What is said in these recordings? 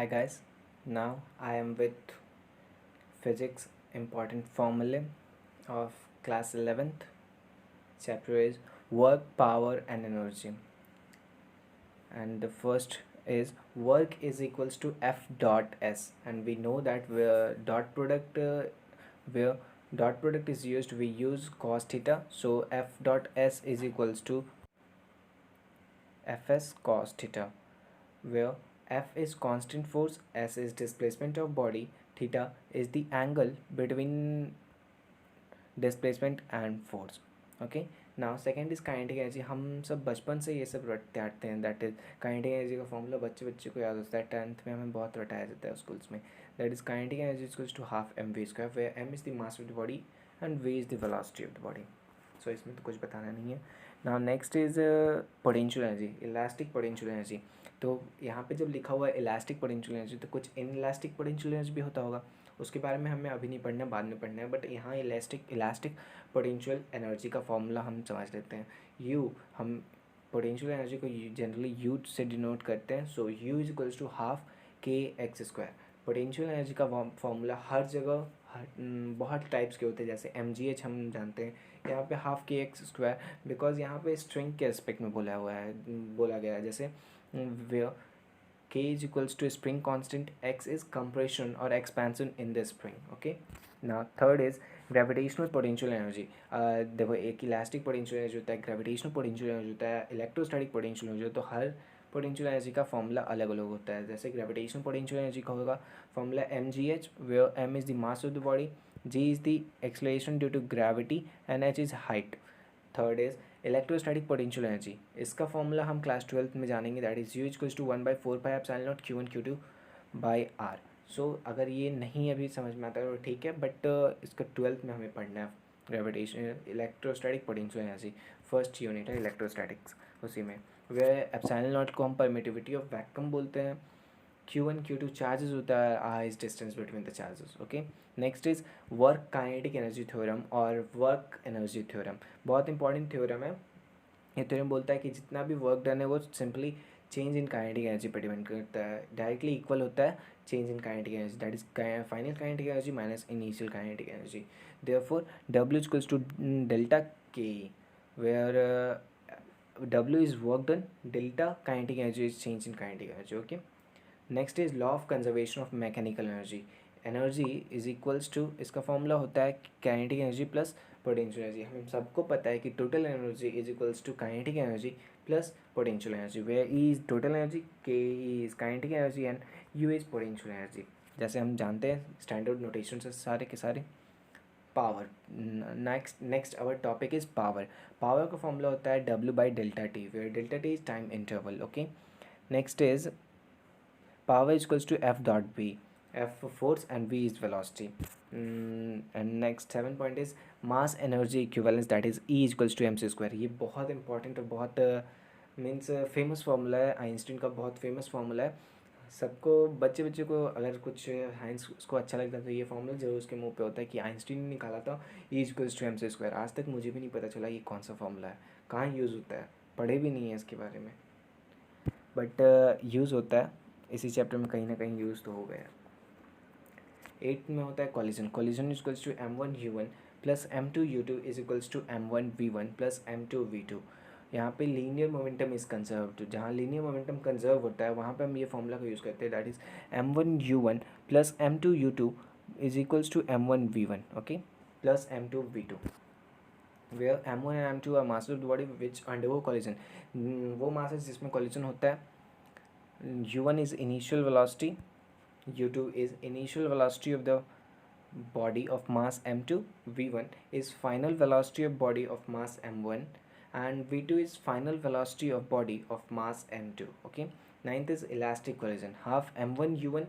Hi guys, now I am with physics important formula of class 11th. Chapter is work, power and energy. And the first is work is equals to F dot S, and we know that where dot product is used, we use cos theta. So F dot S is equals to Fs cos theta, where F is constant force, S is displacement of body, theta is the angle between displacement and force. Okay now second is kinetic energy. हम सब बचपन से ये सब रटते आते हैं. That is kinetic energy का फॉर्मूला बच्चे बच्चे को याद होता है. 10th में हमें बहुत रटाया जाता है स्कूल्स में. That is kinetic energy equals to half M V square, where M is the mass of the body and V is the velocity of the body. So इसमें तो कुछ बताना नहीं है. Now next is potential energy, elastic potential energy. तो यहाँ पे जब लिखा हुआ है इलास्टिक पोटेंशियल एनर्जी, तो कुछ इन इलास्टिक पोटेंशियल एनर्जी भी होता होगा. उसके बारे में हमें अभी नहीं पढ़ना है, बाद में पढ़ना है. बट यहाँ इलास्टिक पोटेंशियल एनर्जी का फॉर्मूला हम समझ लेते हैं. यू, हम पोटेंशियल एनर्जी को जनरली यू से डिनोट करते हैं. So U is equals to half K X square. Potential energy का फॉर्मूला हर जगह बहुत टाइप्स के होते हैं. जैसे mgh हम जानते हैं, यहाँ पे half K X square, because यहाँ पे स्ट्रिंग के एस्पेक्ट में बोला गया है. जैसे where k is equals to spring constant, x is compression or expansion in the spring. Okay, now third is gravitational potential energy. देखो, एक इलास्टिक पोटेंशियल एनर्जी होता है, ग्रेविटेशनल पोटेंशियल एनर्जी होता है, इलेक्ट्रोस्टैटिक पोटेंशियल एनर्जी. तो हर potential energy का formula अलग अलग होता है. जैसे ग्रेविटेशनल पोटेंशियल एनर्जी का होगा formula mgh, where m is the mass of the body, g is the acceleration due to gravity and h is height. Third is electrostatic potential energy. इसका formula हम class 12th में जानेंगे. That is U equals to 1/4πε0 Q1 Q2 by R. So अगर ये नहीं अभी समझ में आता है तो ठीक है, बट इसका 12th में हमें पढ़ना है. Gravitation electrostatic potential energy first unit है इलेक्ट्रोस्टैटिक्स. उसी में वे ε0 को हम परमिटिविटी ऑफ वैक्यूम बोलते हैं. Q1 Q2 चार्जेस होता है, R is distance between the charges. Okay, next is work kinetic energy theorem और वर्क एनर्जी थ्योरम. बहुत इंपॉर्टेंट थ्योरम है. ये थ्योरम बोलता है कि जितना भी वर्क डन है वो simply change in kinetic energy पर डिपेंड करता है. डायरेक्टली इक्वल होता है change in kinetic energy, that is final kinetic energy minus initial kinetic energy. Therefore W equals to delta K, where W is work done, delta kinetic energy is change in kinetic energy. Okay, next is law of conservation of mechanical energy. Energy is equals to, इसका formula होता है kinetic energy plus potential energy. हम सबको पता है कि total energy is equals to kinetic energy plus potential energy, where E is total energy, K is kinetic energy and U is potential energy. जैसे हम जानते हैं स्टैंडर्ड नोटेशन से सारे के सारे. Power, next our topic is power. Power का formula होता है W/Δt, where delta T is time interval. Okay, next is power is equals to F dot V. F for force and V is velocity. And next 7 point is mass energy equivalence, that is E is equals to mc square. ये बहुत important और बहुत means famous formula है. Einstein का बहुत famous formula है. सबको बच्चे को अगर कुछ साइंस को अच्छा लगता है तो ये फार्मूला जरूर उसके मुंह पे होता है कि आइंस्टीन ने निकाला था E is equals to mc square. आज तक मुझे भी नहीं पता चला ये कौन सा फार्मूला है, कहाँ यूज़ होता है, पढ़े भी नहीं है इसके बारे में, बट यूज़ होता है. इसी चैप्टर में कहीं ना कहीं यूज़ तो हो गया. 8 में होता है collision. Collision is equals to m1u1 plus m2u2 is equals to m1v1 plus m2v2. यहाँ पे लीनियर मोमेंटम इज कंजर्व्ड. जहाँ लीनियर मोमेंटम कंजर्व होता है वहाँ पे हम ये फॉर्मूला का यूज़ करते हैं. That is m1u1 plus m2u2 is equals to m1v1. Okay, plus m2v2, where m1 and m2 are mass of the body which undergo collision. वो मास है जिसमें कॉलिजन होता है. u1 is initial velocity, u2 is initial velocity of the body of mass m2, v1 is final velocity of body of mass m1 and v2 is final velocity of body of mass m2. Okay, ninth is elastic collision. Half m1 u1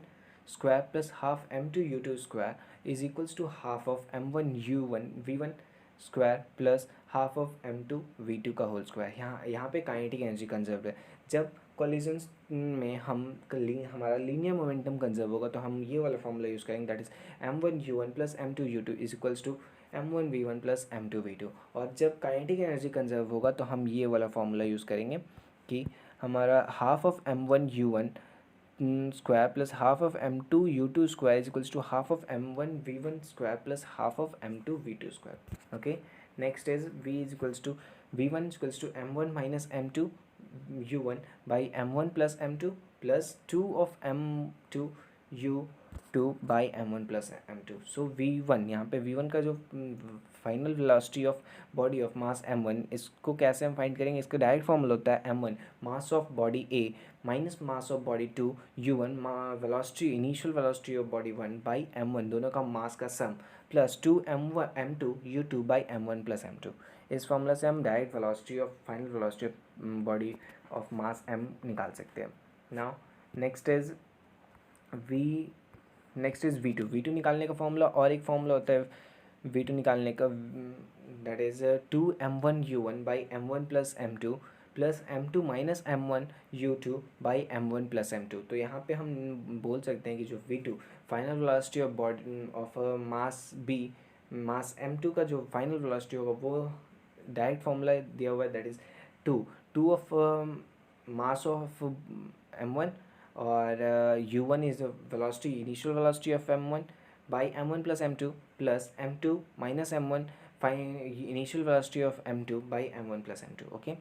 square plus half m2 u2 square is equals to half of m1 u1 v1 square plus half of m2 v2 का whole square. यहाँ पे kinetic energy conserve है. जब collisions में हमारा linear momentum conserve होगा तो हम ये वाला फॉर्मूला यूज़ करेंगे. That is m1u1 plus m2u2 is equals to m1v1 plus m2v2. और जब काइनेटिक एनर्जी कंजर्व होगा तो हम ये वाला फॉर्मूला यूज़ करेंगे कि हमारा half of m1u1 square plus half of m2 u2 square is equals to half of m1 v1 square plus half of m2 v2 square. Okay, next is v is equals to v1 is equals to m1 minus m2 u1 by m1 plus m2 plus 2 of m2 u2 by m1 plus m2. So v1 यहाँ पे v1 का जो final velocity of body of mass m1, इसको कैसे हम find करेंगे? इसका direct formula होता है m1 mass of body a minus mass of body 2 u1 velocity initial velocity of body 1 by m1 दोनों का मास का सम plus 2 m2 u2 by m1 plus m2. इस फॉर्मूला से हम direct velocity of final velocity of body of mass m निकाल सकते हैं. Now next is v2 निकालने का फॉर्मूला और एक फॉर्मूला होता है v2 निकालने का, that is 2m1 u1 by m1 plus m2 plus m2 minus m1 u2 by m1 plus m2. तो यहाँ पे हम बोल सकते हैं कि जो v2 final velocity of body of mass b mass m2 का जो फाइनल वेलोसिटी होगा वो डायरेक्ट फॉर्मूला दिया हुआ है, that is 2 of mass of m1 और u1 is velocity initial velocity of m1 by m1 plus m2 minus m1 initial velocity of m2 by m1 plus m2. Okay,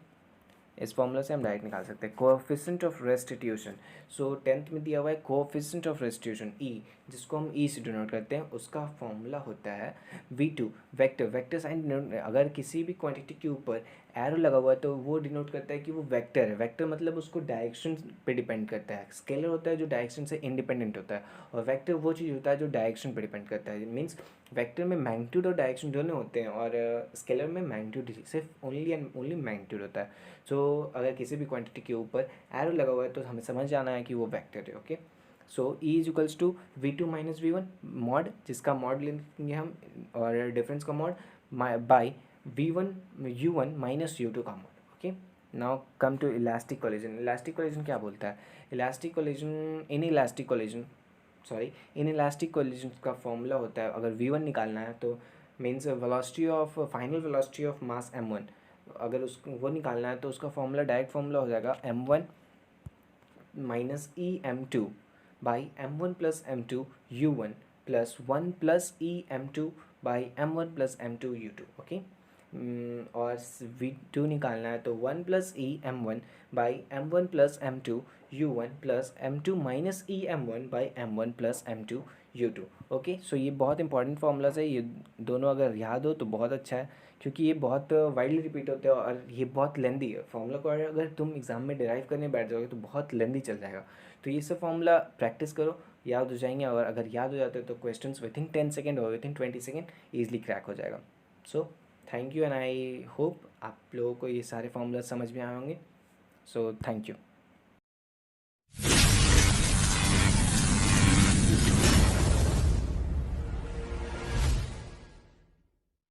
इस formula से हम direct निकाल सकते हैं coefficient of restitution. So 10th में दिया हुआ है कोएफिशिएंट ऑफ रेस्टिट्यूशन ई, जिसको हम ई से डिनोट करते हैं. उसका फॉर्मूला होता है v2 वेक्टर साइन. अगर किसी भी क्वांटिटी के ऊपर एरो लगा हुआ है तो वो डिनोट करता है कि वो वेक्टर है. वेक्टर मतलब उसको डायरेक्शन पे डिपेंड करता है. स्केलर होता है जो डायरेक्शन से इंडिपेंडेंट होता है, और वेक्टर वो चीज़ होता है जो डायरेक्शन पे डिपेंड करता है. मीन्स वेक्टर में मैग्नीट्यूड और डायरेक्शन दोनों होते हैं, और स्केलर में मैग्नीट्यूड सिर्फ ओनली एंड ओनली मैग्नीट्यूड होता है. सो अगर किसी भी क्वांटिटी के ऊपर एरो लगा हुआ है तो हमें समझ जाना है कि वो वेक्टर है. Okay, so E is equals to v2 minus v1 mod, जिसका मॉड लेंगे हम, और डिफरेंस का mod by v1 u1 minus u2 का mod. Okay, now come to elastic collision. Elastic collision क्या बोलता है? Elastic collision in elastic collision का फॉर्मूला होता है, अगर v1 निकालना है तो means velocity of final velocity of mass m1, अगर उसको वो निकालना है तो उसका फॉर्मूला डायरेक्ट फॉर्मूला हो जाएगा m1 minus E m2 by m1 plus m2 u1 plus 1 plus E m2 by m1 plus m2 u2. Okay, और v2 निकालना है तो 1 plus E m1 by m1 plus m2 u1 plus m2 minus E m1 by m1 plus m2 u2. Okay, so ये बहुत important formulas है. ये दोनों अगर याद हो तो बहुत अच्छा है, क्योंकि ये बहुत वाइडली रिपीट होते हैं और ये बहुत लेंदी है फार्मूला को. अगर तुम एग्जाम में डिराइव करने बैठ जाओगे तो बहुत लेंदी चल जाएगा. तो ये सब फार्मूला प्रैक्टिस करो, याद हो जाएंगे, और अगर याद हो जाते हैं तो क्वेश्चंस विथिन 10 सेकेंड और विथिन 20 सेकेंड ईजिली क्रैक हो जाएगा. So thank you and I hope आप लोगों को ये सारे फार्मूला समझ में आए होंगे. So thank you.